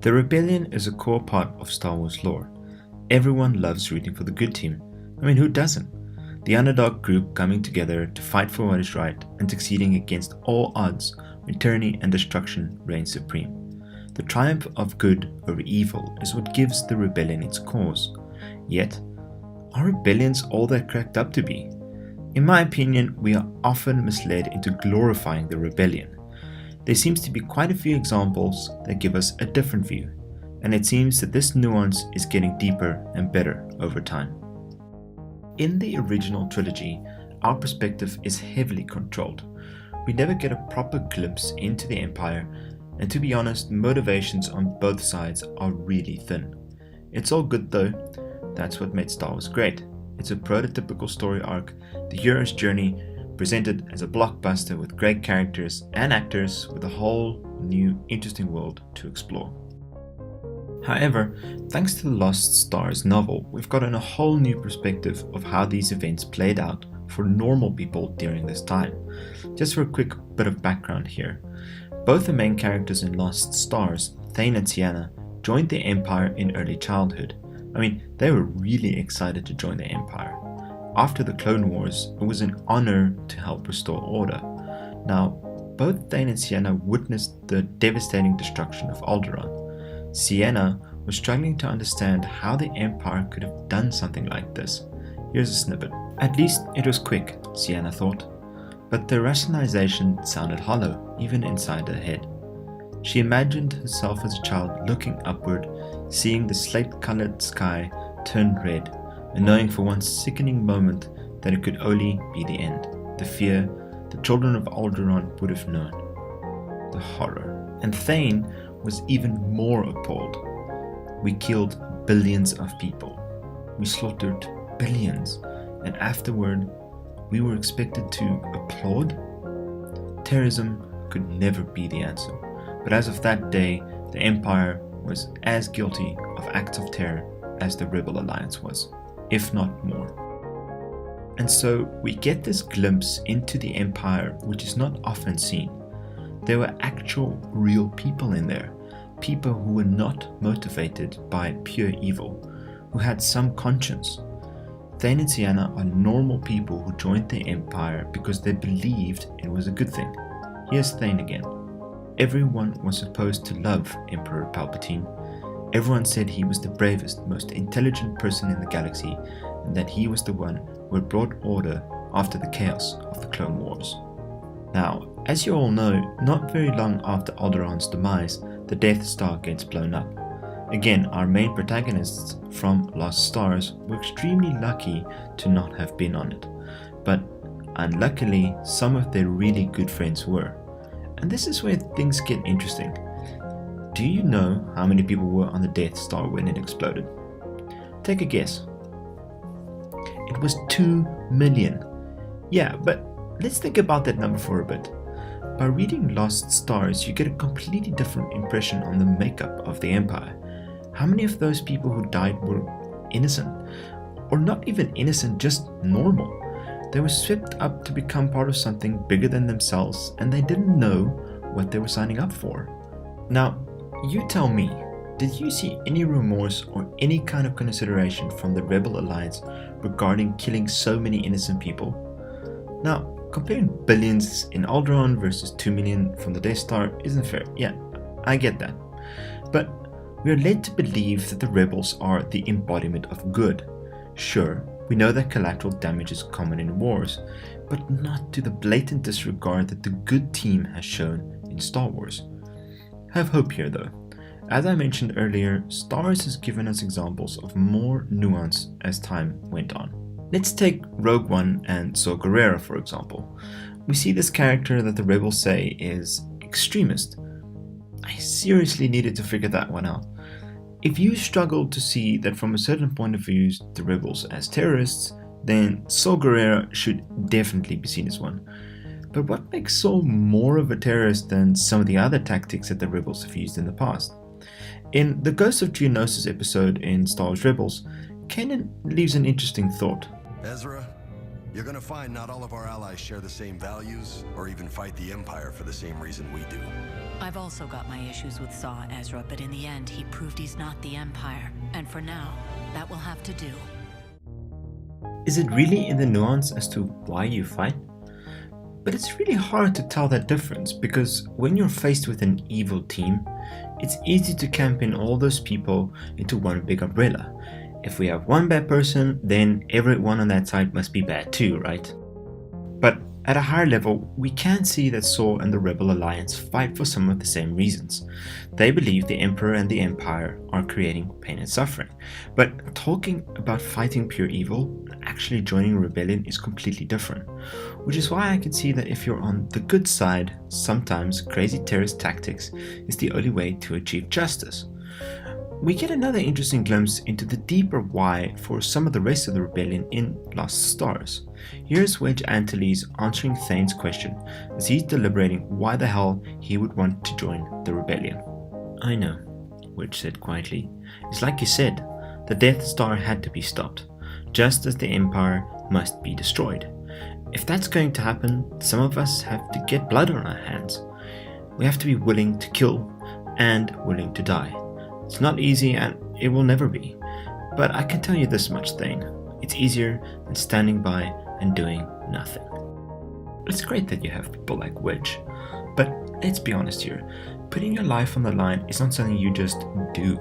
The rebellion is a core part of Star Wars lore. Everyone loves rooting for the good team. I mean, who doesn't? The underdog group coming together to fight for what is right and succeeding against all odds when tyranny and destruction reign supreme. The triumph of good over evil is what gives the rebellion its cause. Yet, are rebellions all they're cracked up to be? In my opinion, we are often misled into glorifying the rebellion. There seems to be quite a few examples that give us a different view, and it seems that this nuance is getting deeper and better over time. In the original trilogy, our perspective is heavily controlled. We never get a proper glimpse into the Empire, and to be honest, motivations on both sides are really thin. It's all good though. That's what made Star Wars great. It's a prototypical story arc, the hero's journey, presented as a blockbuster with great characters and actors with a whole new interesting world to explore. However, thanks to the Lost Stars novel, we've gotten a whole new perspective of how these events played out for normal people during this time. Just for a quick bit of background here, both the main characters in Lost Stars, Thane and Sienna, joined the Empire in early childhood. I mean, they were really excited to join the Empire. After the Clone Wars, it was an honor to help restore order. Now, both Thane and Sienna witnessed the devastating destruction of Alderaan. Sienna was struggling to understand how the Empire could have done something like this. Here's a snippet. At least it was quick, Sienna thought. But the rationalization sounded hollow, even inside her head. She imagined herself as a child looking upward, seeing the slate-colored sky turn red, and knowing for one sickening moment that it could only be the end. The fear the children of Alderaan would have known. The horror. And Thane was even more appalled. We killed billions of people. We slaughtered billions. And afterward, we were expected to applaud? Terrorism could never be the answer. But as of that day, the Empire was as guilty of acts of terror as the Rebel Alliance was, if not more. And so we get this glimpse into the Empire, which is not often seen. There were actual real people in there, people who were not motivated by pure evil, who had some conscience. Thane and Sienna are normal people who joined the Empire because they believed it was a good thing. Here's Thane again. Everyone was supposed to love Emperor Palpatine. Everyone said he was the bravest, most intelligent person in the galaxy, and that he was the one who had brought order after the chaos of the Clone Wars. Now, as you all know, not very long after Alderaan's demise, the Death Star gets blown up. Again, our main protagonists from Lost Stars were extremely lucky to not have been on it, but unluckily, some of their really good friends were. And this is where things get interesting. Do you know how many people were on the Death Star when it exploded? Take a guess. It was 2 million. Yeah, but let's think about that number for a bit. By reading Lost Stars, you get a completely different impression on the makeup of the Empire. How many of those people who died were innocent? Or not even innocent, just normal. They were swept up to become part of something bigger than themselves, and they didn't know what they were signing up for. Now, you tell me, did you see any remorse or any kind of consideration from the Rebel Alliance regarding killing so many innocent people? Now, comparing billions in Alderaan versus 2 million from the Death Star isn't fair. Yeah, I get that. But we are led to believe that the rebels are the embodiment of good. Sure, we know that collateral damage is common in wars, but not to the blatant disregard that the good team has shown in Star Wars. Have hope here though. As I mentioned earlier, Star Wars has given us examples of more nuance as time went on. Let's take Rogue One and Saw Gerrera for example. We see this character that the rebels say is extremist. I seriously needed to figure that one out. If you struggle to see that from a certain point of view the rebels as terrorists, then Saw Gerrera should definitely be seen as one. But what makes Saw more of a terrorist than some of the other tactics that the rebels have used in the past? In the Ghost of Geonosis episode in Star Wars Rebels, Kanan leaves an interesting thought. Ezra, you're gonna find not all of our allies share the same values or even fight the Empire for the same reason we do. I've also got my issues with Saw Ezra, but in the end, he proved he's not the Empire. And for now, that will have to do. Is it really in the nuance as to why you fight? But it's really hard to tell that difference, because when you're faced with an evil team, it's easy to camp in all those people into one big umbrella. If we have one bad person, then everyone on that side must be bad too, right? But at a higher level, we can see that Saw and the Rebel Alliance fight for some of the same reasons. They believe the Emperor and the Empire are creating pain and suffering. But talking about fighting pure evil, actually joining rebellion is completely different. Which is why I can see that if you're on the good side, sometimes crazy terrorist tactics is the only way to achieve justice. We get another interesting glimpse into the deeper why for some of the rest of the rebellion in Lost Stars. Here's Wedge Antilles answering Thane's question as he's deliberating why the hell he would want to join the rebellion. I know, Wedge said quietly. It's like you said, the Death Star had to be stopped, just as the Empire must be destroyed. If that's going to happen, some of us have to get blood on our hands. We have to be willing to kill and willing to die. It's not easy and it will never be. But I can tell you this much, Thane. It's easier than standing by and doing nothing. It's great that you have people like Wedge, but let's be honest here. Putting your life on the line is not something you just do.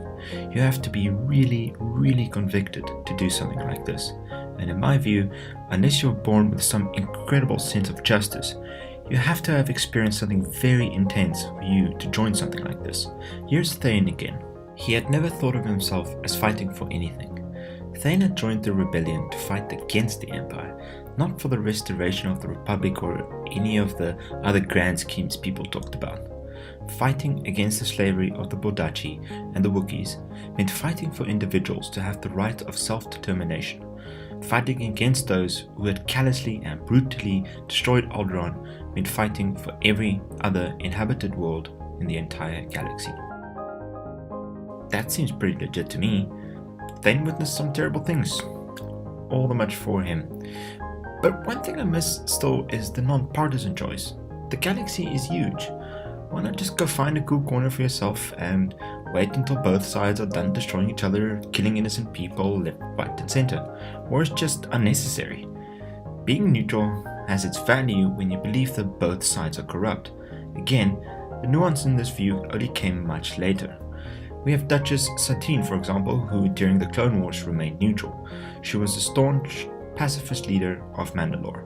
You have to be really, really convicted to do something like this. And in my view, unless you're born with some incredible sense of justice, you have to have experienced something very intense for you to join something like this. Here's Thane again. He had never thought of himself as fighting for anything. Thane had joined the rebellion to fight against the Empire, not for the restoration of the Republic or any of the other grand schemes people talked about. Fighting against the slavery of the Bodachi and the Wookiees meant fighting for individuals to have the right of self-determination. Fighting against those who had callously and brutally destroyed Alderaan meant fighting for every other inhabited world in the entire galaxy. That seems pretty legit to me. Thane witnessed some terrible things. All the much for him. But one thing I miss still is the non-partisan choice. The galaxy is huge. Why not just go find a cool corner for yourself and wait until both sides are done destroying each other, killing innocent people left, right and center? Or it's just unnecessary. Being neutral has its value when you believe that both sides are corrupt. Again, the nuance in this view only came much later. We have Duchess Satine, for example, who during the Clone Wars remained neutral. She was a staunch pacifist leader of Mandalore.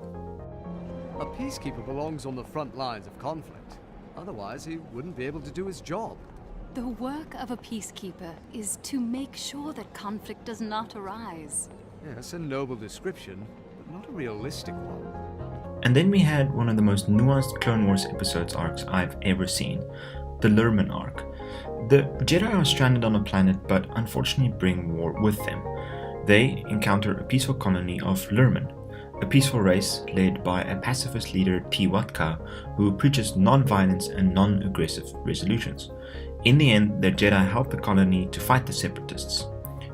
A peacekeeper belongs on the front lines of conflict. Otherwise, he wouldn't be able to do his job. The work of a peacekeeper is to make sure that conflict does not arise. Yes, a noble description, but not a realistic one. And then we had one of the most nuanced Clone Wars episodes arcs I've ever seen, the Lurman arc. The Jedi are stranded on a planet but unfortunately bring war with them. They encounter a peaceful colony of Lurman, a peaceful race led by a pacifist leader T-Watka who preaches non-violence and non-aggressive resolutions. In the end, the Jedi help the colony to fight the separatists.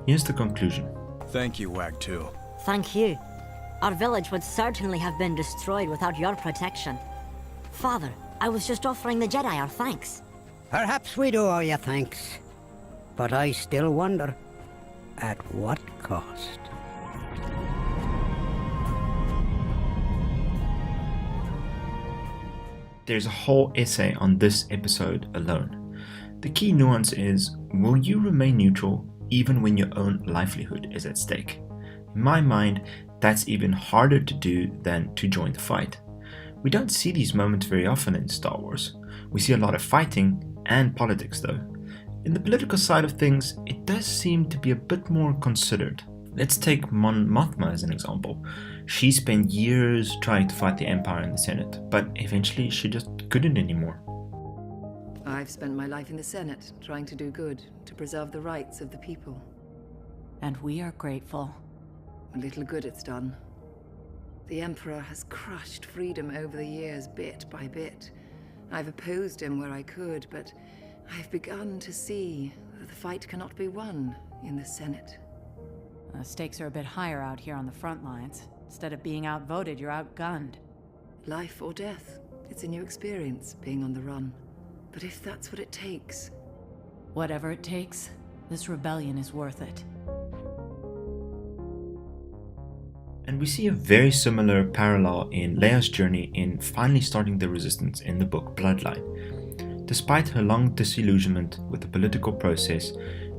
Here's the conclusion. Thank you, Wag-2. Thank you. Our village would certainly have been destroyed without your protection. Father, I was just offering the Jedi our thanks. Perhaps we do owe you thanks, but I still wonder, at what cost? There's a whole essay on this episode alone. The key nuance is, will you remain neutral even when your own livelihood is at stake? In my mind, that's even harder to do than to join the fight. We don't see these moments very often in Star Wars. We see a lot of fighting and politics though. In the political side of things, it does seem to be a bit more considered. Let's take Mon Mothma as an example. She spent years trying to fight the Empire in the Senate, but eventually she just couldn't anymore. I've spent my life in the Senate, trying to do good, to preserve the rights of the people. And we are grateful. A little good it's done. The Emperor has crushed freedom over the years, bit by bit. I've opposed him where I could, but I've begun to see that the fight cannot be won in the Senate. The stakes are a bit higher out here on the front lines. Instead of being outvoted, you're outgunned. Life or death. It's a new experience, being on the run. But if that's what it takes... Whatever it takes, this rebellion is worth it. And we see a very similar parallel in Leia's journey in finally starting the resistance in the book Bloodline. Despite her long disillusionment with the political process,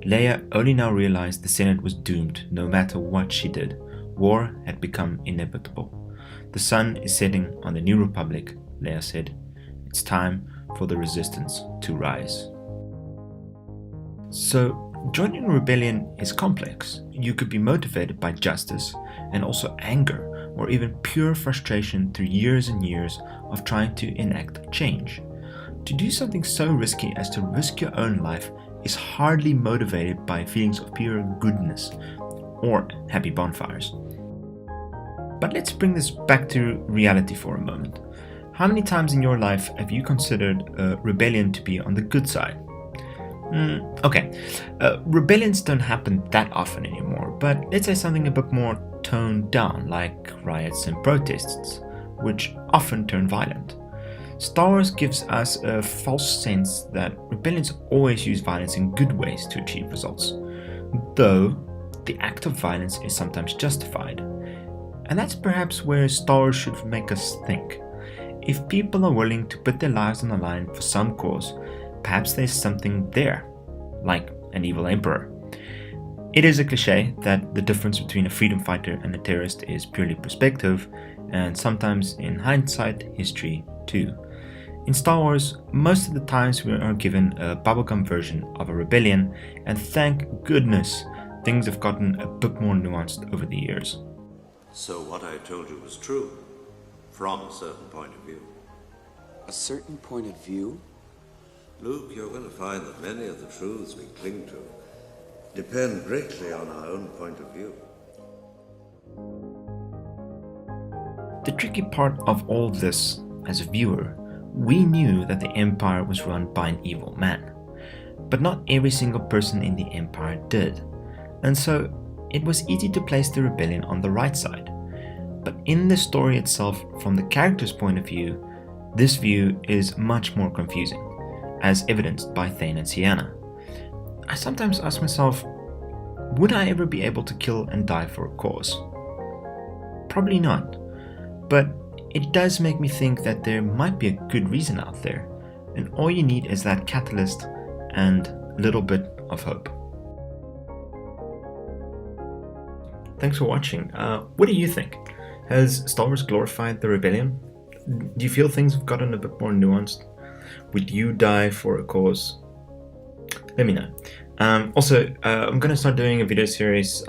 Leia only now realized the Senate was doomed no matter what she did. War had become inevitable. The sun is setting on the New Republic, Leia said. It's time for the resistance to rise. So, joining a rebellion is complex. You could be motivated by justice and also anger or even pure frustration through years and years of trying to enact change. To do something so risky as to risk your own life is hardly motivated by feelings of pure goodness or happy bonfires. But let's bring this back to reality for a moment. How many times in your life have you considered a rebellion to be on the good side? Rebellions don't happen that often anymore, but let's say something a bit more toned down, like riots and protests, which often turn violent. Star Wars gives us a false sense that rebellions always use violence in good ways to achieve results, though the act of violence is sometimes justified. And that's perhaps where Star Wars should make us think. If people are willing to put their lives on the line for some cause, perhaps there's something there, like an evil emperor. It is a cliche that the difference between a freedom fighter and a terrorist is purely perspective, and sometimes in hindsight, history too. In Star Wars, most of the times we are given a bubblegum version of a rebellion, and thank goodness things have gotten a bit more nuanced over the years. So what I told you was true, from a certain point of view. A certain point of view? Luke, you're going to find that many of the truths we cling to depend greatly on our own point of view. The tricky part of all this, as a viewer, we knew that the Empire was run by an evil man. But not every single person in the Empire did. And so, it was easy to place the rebellion on the right side. But in the story itself, from the character's point of view, this view is much more confusing, as evidenced by Thane and Sienna. I sometimes ask myself, would I ever be able to kill and die for a cause? Probably not, but it does make me think that there might be a good reason out there, and all you need is that catalyst and a little bit of hope. Thanks for watching. What do you think? Has Star Wars glorified the rebellion? Do you feel things have gotten a bit more nuanced? Would you die for a cause? Let me know. Also, I'm going to start doing a video series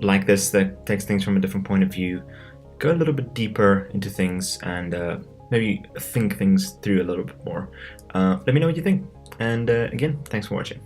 like this that takes things from a different point of view, go a little bit deeper into things, and maybe think things through a little bit more. Let me know what you think. And again, thanks for watching.